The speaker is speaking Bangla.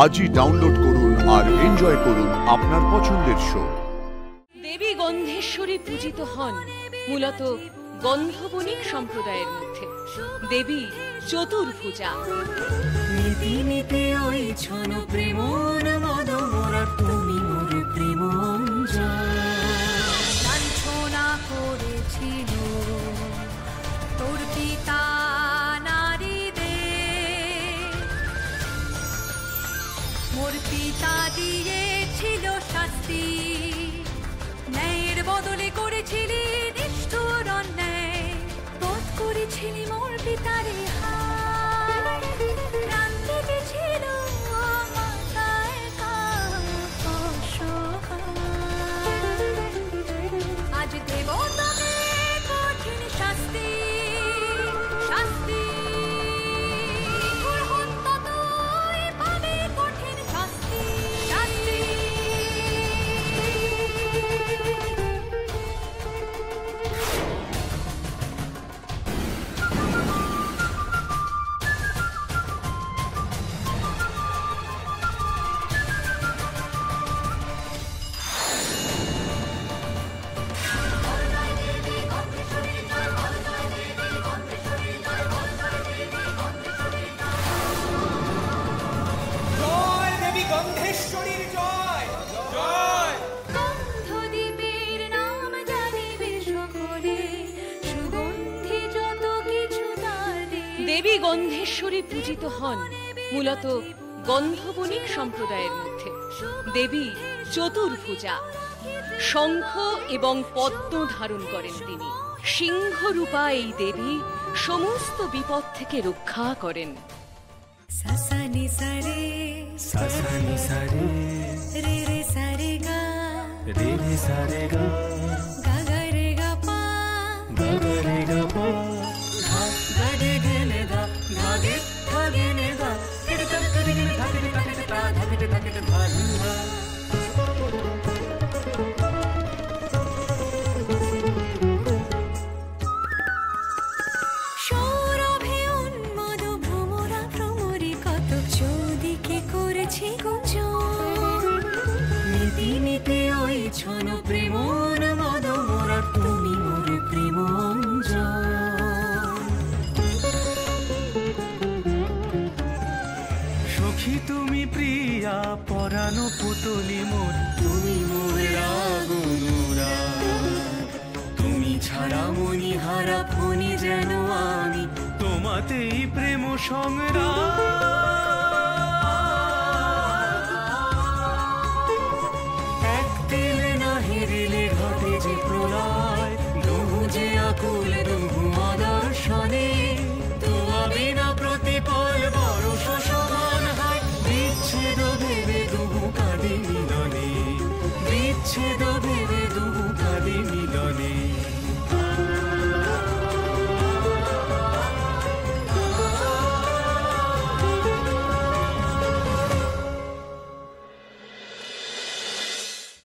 আজই ডাউনলোড করুন আর এনজয় করুন আপনার পছন্দের শো। দেবী গন্ধেশ্বরী পূজিত হন মূলত গন্ধবণিক সম্প্রদায়ের মধ্যে। দেবী চতুর্ভুজা। নীতি নীতি ওই ছন প্রেমন মদ মোরা তুমি মোর প্রেম লাঞ্ছনা করেছিল তোর পিতা নারীদের। মোর পিতা দিয়েছিল শাস্তি, ন্যায়ের বদলে করেছিলি নিষ্ঠুর অন্যায়। বোধ করেছিলি মোর পিতারে হার, প্রাণ দিতেছিল মাথায় আজ দেব তবে কঠিন শাস্তি, শাস্তি পাবে কঠিন শাস্তি, শাস্তি। গন্ধেশ্বরীর জয় জয়। গন্ধদ্বীপের নাম জানিবে সকলে, সুগন্ধি যত কিছু তার দেবে। দেবী গন্ধেশ্বরী পূজিত হন মূলত গন্ধবণিক সম্প্রদায়ের মধ্যে। দেবী চতুর্ভুজা। শঙ্খ এবং পদ্ম ধারণ করেন তিনি। সিংহরূপা এই দেবী সমস্ত বিপদ থেকে রক্ষা করেন। সাসানি সারে সাসানি সারে রে রে সারে গা রে রে সারে গা গা গা রে গা পা গা গা রে গা পা গা রে গে নে গা গা গে গা গে নে গা কেটে তা কেটে কেটে তা কেটে তা কেটে তা কেটে তা কেটে ধা ধা। সৌরভে উন্মাদ ভ্রমরা ভ্রমরে কত চৌদিকে করেছে গুঞ্জন। নীতি নীতি ওই ছন প্রেমন মদ মোরা তুমি মোর প্রেম সখী তুমি প্রিয়া পরানো পুতলি মোর, তুমি মোর আগুনুরা। তুমি ছাড়া মনি হারা ফণি যেন আমি, তোমাতেই প্রেম সংগ্রাম।